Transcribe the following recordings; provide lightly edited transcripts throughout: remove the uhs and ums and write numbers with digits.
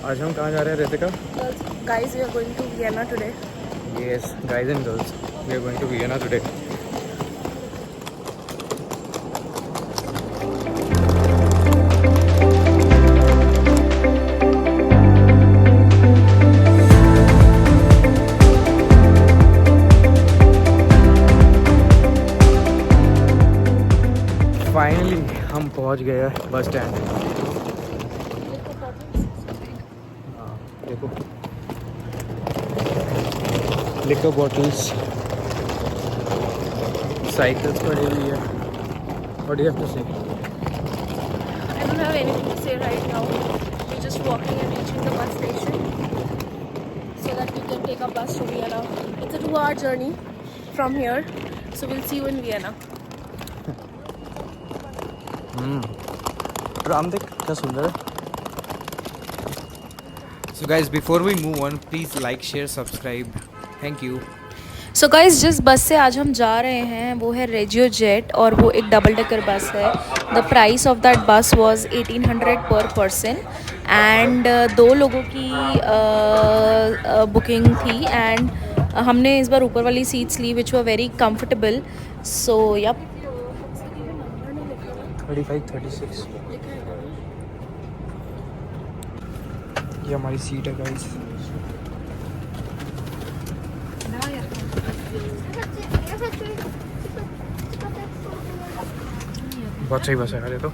आज हम कहाँ जा रहे हैं Ritika? Guys, we are going to Vienna today. Yes, guys and girls, we are going to Vienna today. Finally हम पहुंच गए हैं बस स्टैंड। देखो लिकर बॉटल्स, साइकिल्स पड़ी हुई है। What do you have to say? I don't have anything to say right now. We're just walking and reaching the bus station so that we can take a bus to Vienna. It's a 2-hour journey from here, so we'll see you in Vienna. Ram देख क्या सुंदर है। So guys, before we move on, please like, share, subscribe. Thank you. So guys जिस बस से आज हम जा रहे हैं वो है रेजियो जेट और वो एक डबल डेकर बस है। द प्राइस ऑफ दैट बस वाज 1800 पर पर्सन एंड 2 लोगों की बुकिंग थी एंड हमने इस बार ऊपर वाली सीट्स ली which were very comfortable. So yup 35-36 ये हमारी सीट है गाइस। बहुत सही बस है यार ये तो।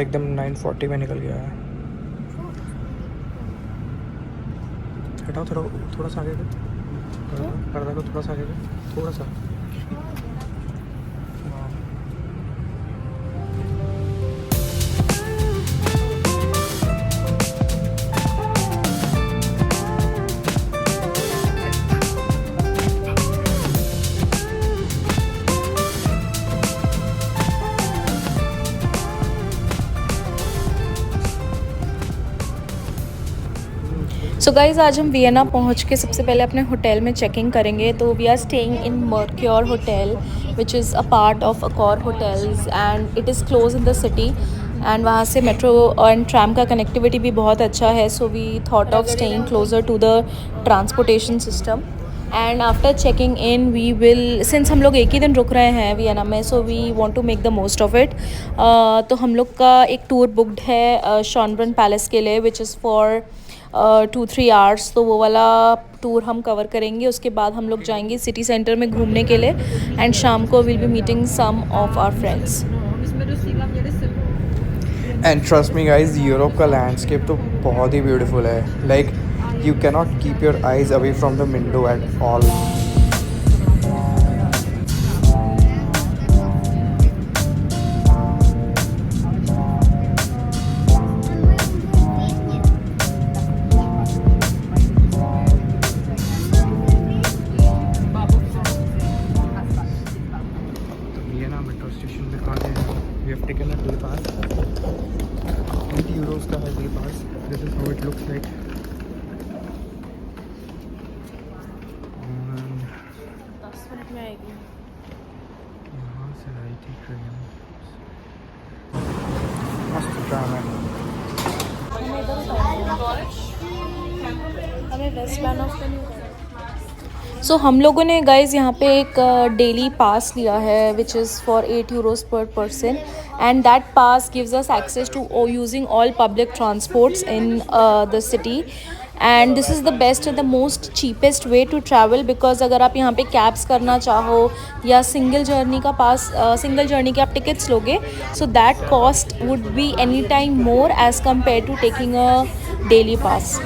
एकदम 9:40 में निकल गया है। हटाओ थोड़ा सा आगे पर्दा को थोड़ा सा आगे थोड़ा सा। सो गाइज़ आज हम वियना पहुंच के सबसे पहले अपने होटल में चेकिंग करेंगे। तो we are staying in Mercure hotel which is a part of Accor hotels and it is close in the city and वहाँ से मेट्रो एंड ट्रैम का कनेक्टिविटी भी बहुत अच्छा है। So we thought of staying closer to the transportation system and after checking in we will since हम लोग एक ही दिन रुक रहे हैं वियना में so we want to make the most of it. तो हम लोग का एक टूर बुकड है शॉनब्रन पैलेस के लिए विच इज़ फॉर 2-3 आवर्स। तो वो वाला टूर हम कवर करेंगे। उसके बाद हम लोग जाएंगे सिटी सेंटर में घूमने के लिए एंड शाम को will be meeting some of our friends. And trust me guys Europe का लैंडस्केप तो बहुत ही ब्यूटीफुल है। Like you cannot keep your eyes away from the window at all. Taken a day pass. 20 euros का है day pass. This is how it looks like. And 10 minute में आएगी। यहाँ से आई थी ट्रेन। मस्त ट्रेन है। हमें वेस्ट प्लान ऑफ सो हम लोगों ने गाइज यहाँ पे एक डेली पास लिया है which is for 8 euros per person and that pass gives us access to using all public transports in the city and this is the best and the most cheapest way to travel because अगर आप यहाँ पे cabs करना चाहो या single journey के आप tickets लोगे so that cost would be any time more as compare to taking a daily pass.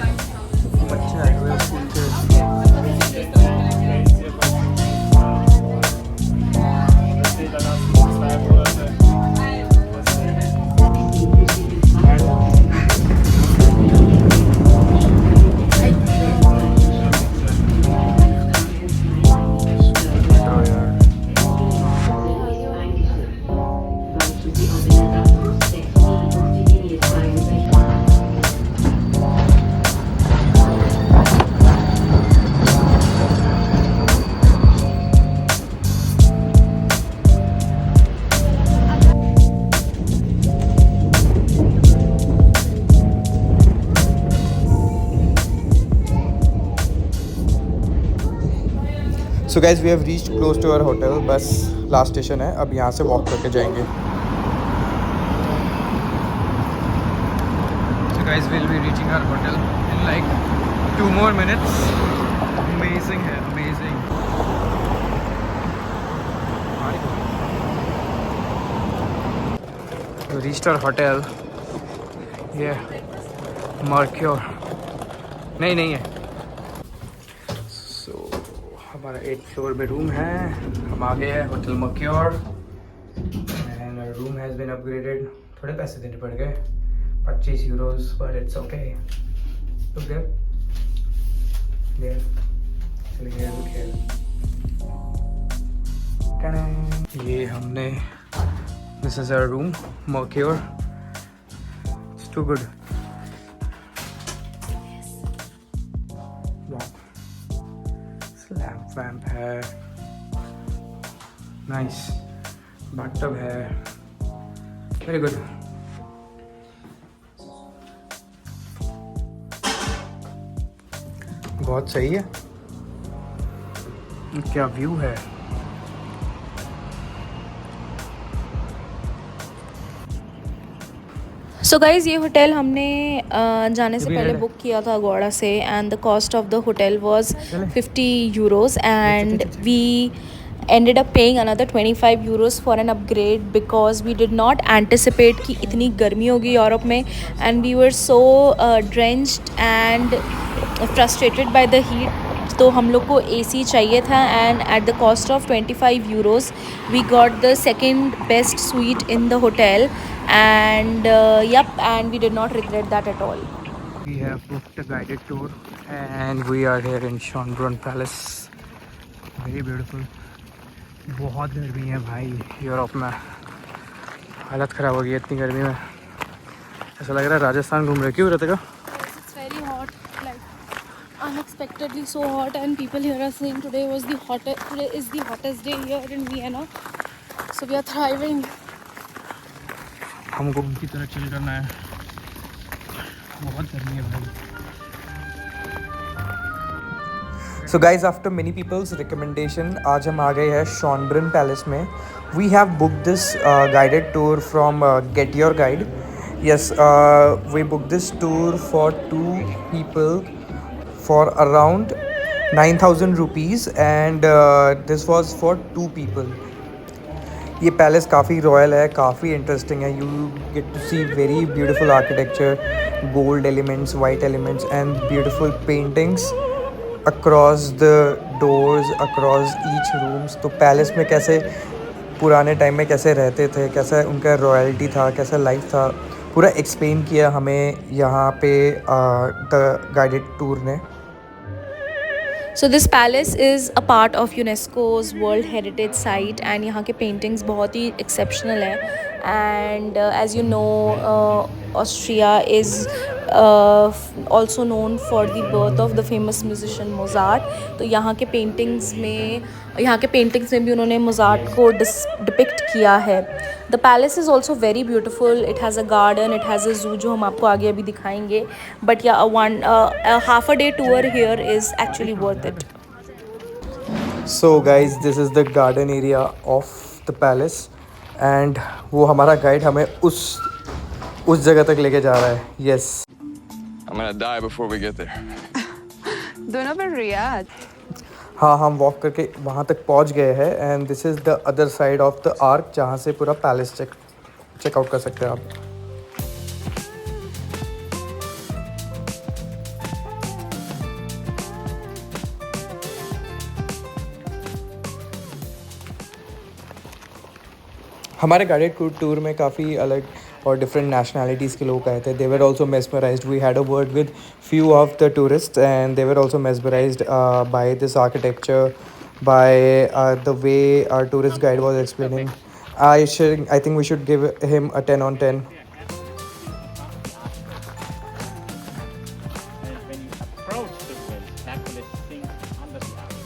So guys we have reached close to our hotel. बस लास्ट स्टेशन है, अब यहाँ से वॉक करके जाएंगे. So guys will be reaching our hotel in like 2 more minutes. Amazing है, amazing. We reached our hotel. Yeah, Mercure. नहीं है. So हमारा 8th floor में रूम है. हम आ गए हैं hotel Mercure. And our room has been upgraded. थोड़े पैसे देने पड़ गए, 25 euros, but it's okay. Look there. There. Look here, look here. Ta-da! ये हमने. This is our room, Mercure. It's too good. Wow. Lamp vamp है. Nice. Bathtub है. Very good. बहुत सही है. क्या व्यू है. सो गाइज़ ये होटल हमने जाने से पहले बुक किया था अगोड़ा से and the cost of the hotel was 50 euros and we ended up paying another 25 euros for an upgrade because we did not anticipate कि इतनी गर्मी होगी यूरोप में and we were so drenched and frustrated by the heat. तो हम लोग को AC चाहिए था and at the cost of 25 euros we got the second best suite in the hotel and and we did not regret that at all. We have booked a guided tour and we are here in Schönbrunn Palace. Very beautiful. बहुत गर्मी है भाई Europe में. हालत ख़राब हो गई है इतनी गर्मी में. ऐसा लग रहा है राजस्थान घूम रहे. क्यों रहते का? It's very hot, like unexpectedly so hot, and people here are saying today is the hottest day here in Vienna. So we are thriving. हमको उनकी तरह चिल करना है. बहुत गर्मी है भाई. So guys, after many people's recommendation, आज हम आ गए हैं Schönbrunn Palace में. We have booked this guided tour from Get Your Guide. Yes, we booked this tour for 2 people for around 9,000 rupees and this was for 2 people. ये palace काफ़ी royal है, काफ़ी interesting है. You get to see very beautiful architecture, gold elements, white elements and beautiful paintings across the doors, across each rooms. तो palace में कैसे पुराने time में कैसे रहते थे, कैसा उनका रॉयल्टी था, कैसा लाइफ था, पूरा एक्सप्लेन किया हमें यहाँ पे द गाइडेड टूर ने. So this palace is a part of UNESCO's World Heritage Site and यहाँ के paintings बहुत ही exceptional है. And as you know, Austria is also known for the birth of the famous musician Mozart. तो यहाँ के paintings में भी उन्होंने Mozart को depict किया है. The palace is also very beautiful. It has a garden, it has a zoo जो हम आपको आगे अभी दिखाएंगे. But yeah, a half a day tour here is actually worth it. So guys, this is the garden area of the palace and वो हमारा guide हमें उस जगह तक लेके जा रहा है. Yes. I'm gonna die before we get there. Do not overreact. हाँ, हम वॉक करके वहाँ तक पहुँच गए हैं and this is the other side of the arc जहाँ से पूरा पैलेस चेकआउट कर सकते हैं आप. हमारे गाइडेड टूर में काफ़ी अलग और डिफरेंट नेशनैलिटीज़ के लोग आए थे. They were also mesmerised. We had a word with few of the tourists and they were also mesmerized by this architecture, by the way our tourist guide was explaining. I think we should give him a 10 on 10. When you approach the well, Hercules sink under the arch.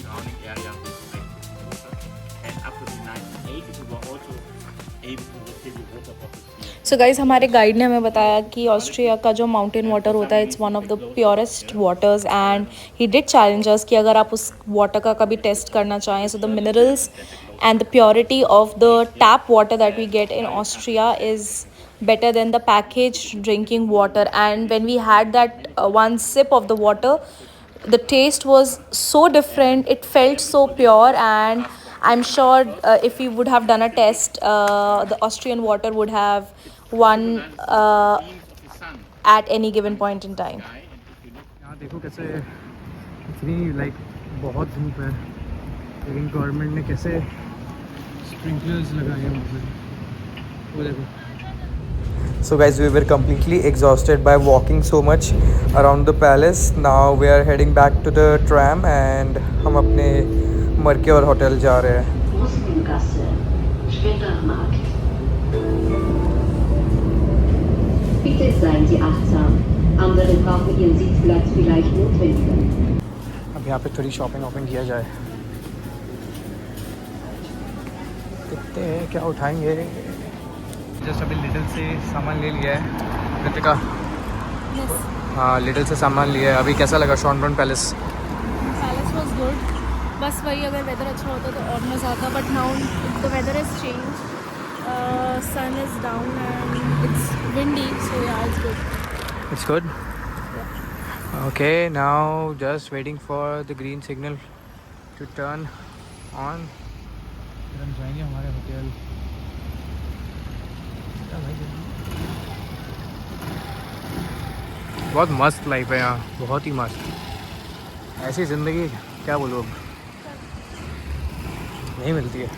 Surrounding area with water. And up to the 1980s, we were also able to receive water bottles here. So guys हमारे guide ने हमें बताया कि Austria का जो mountain water होता है it's one of the purest waters and he did Challengers कि अगर आप उस वाटर का कभी टेस्ट करना चाहें so the minerals and the purity of the tap water that we get in Austria is better than the packaged drinking water. And when we had that one sip of the water, the taste was so different, it felt so pure, and I'm sure if we would have done a test, the Austrian water would have won at any given point in time. यहाँ देखो कैसे इतनी like बहुत धूप है, लेकिन government ने कैसे स्प्रिंकलर्स लगाए हैं वहाँ पे, वो देखो. So guys, we were completely exhausted by walking so much around the palace. Now we are heading back to the tram and हम अपने मर्क्योर होटल जा रहे हैं. Muslimgasse, Spittermarkt. Bitte seien Sie achtsam. Andere brauchen Ihren Sitzplatz vielleicht notwendiger. अब यहाँ पे थोड़ी shopping वॉपिंग किया जाए. देखते हैं क्या उठाएंगे. जस्ट अभी लिटिल से सामान ले लिया है कृतिका. हाँ, लिटिल से सामान लिया है. अभी कैसा लगा शॉनब्रन पैलेस? Palace was good. बस वही अगर वेदर अच्छा होता तो और मज़ा आता. But now the weather is change, sun is down and it's windy, so yeah it's good. It's good. Okay, now just waiting for the green signal to turn on. फिर हम जाएंगे हमारे होटल. बहुत मस्त लाइफ है यहाँ, बहुत ही मस्त. ऐसी ज़िंदगी क्या बोलूँ अब, नहीं मिलती है.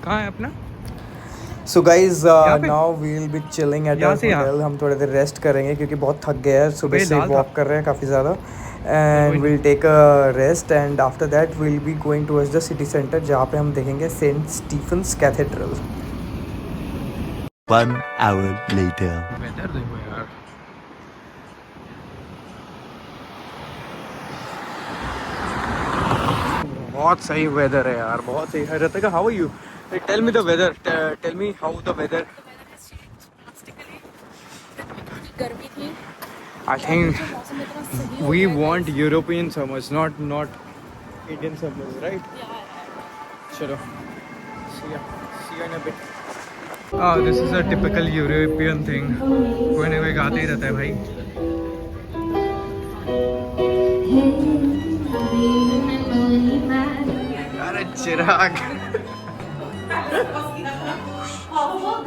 कहाँ है अपना? So guys, now we'll be chilling at our hotel. हम थोड़ी देर रेस्ट करेंगे क्योंकि बहुत थक गए हैं, सुबह से वॉक कर रहे हैं काफ़ी ज़्यादा. And we'll take a rest and after that we'll be going towards the city center जहाँ पे हम देखेंगे Saint Stephen's Cathedral. 1 hour later. Weather देखो यार, बहुत सही वेदर है यार, बहुत सही है. Ritika, how are you? Tell me the weather. Tell me how the weather. गर्मी थी. I think we want European summers, not Indian summers, right? Chalo. See you in a bit. This is a typical European thing. कोई ना कोई गाते ही रहता है भाई. अरे चिराग. Oh wow.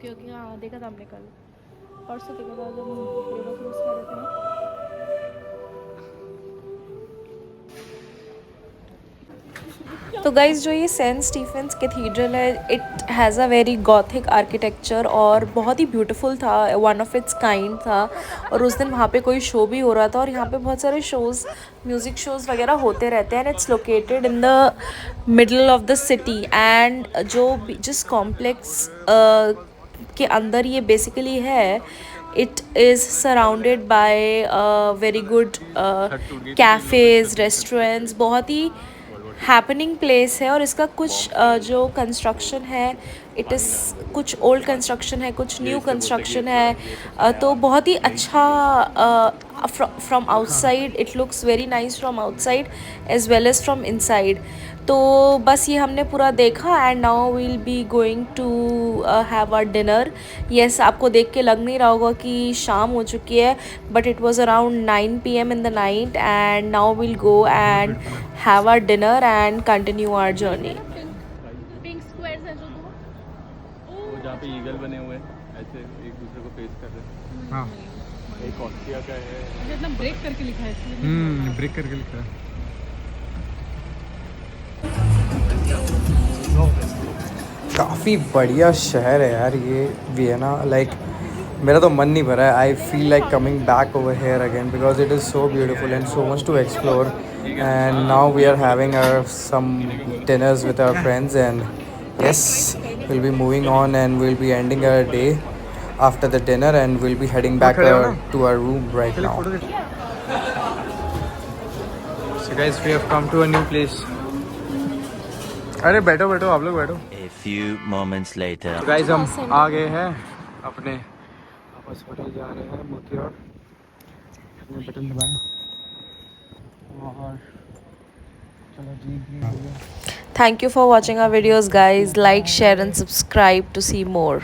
क्योंकि हाँ देखा था हमने कल परसों देखा था जब हम रिवर क्रूज कर रहे थे ना. तो गाइज जो ये सेंट स्टीफेंस कैथीड्रल है it has a very Gothic architecture और बहुत ही ब्यूटीफुल था, वन ऑफ इट्स काइंड था. और उस दिन वहाँ पे कोई शो भी हो रहा था और यहाँ पे बहुत सारे शोज़, म्यूज़िक शोज़ वगैरह होते रहते हैं. And it's located in the middle of the city. And जिस कॉम्प्लेक्स के अंदर ये बेसिकली है, it is surrounded by very good cafes, restaurants. बहुत ही हैपनिंग प्लेस है. और इसका कुछ जो कंस्ट्रक्शन है इट इज़ कुछ ओल्ड कंस्ट्रक्शन है, कुछ न्यू कंस्ट्रक्शन है. तो बहुत ही अच्छा from outside it looks very nice from outside as well as from inside. तो बस ये हमने पूरा देखा and now we'll be going to have our dinner. Yes, आपको देख के लग नहीं रहा होगा कि शाम हो चुकी है, but it was around 9 PM in the night and now we'll go and have our dinner and continue our journey. Pink squares हैं जो यहाँ पे ईगल बने हुए हैं ऐसे एक दूसरे को फेस कर रहे हैं। हाँ एक ऑस्ट्रिया का है। ब्रेक करके लिखा है ब्रेक करके लिखा है। काफ़ी बढ़िया शहर है यार ये वियना। लाइक मेरा तो मन नहीं भरा है। I feel like coming back over here again because it is so beautiful and so much to explore. And now we are having some dinners with our friends, and yes, we'll be moving on and we'll be ending our day after the dinner and we'll be heading back to our room right now. So guys, we have come to a new place. अरे बैठो बैठो आप लोग बैठो। A few moments later. So guys, हम आ गए हैं अपने वापस होटल जा रहे हैं मोतियोर। हमने बटन दबाया और चलो जी। Thank you for watching our videos, guys. Like, share, and subscribe to see more.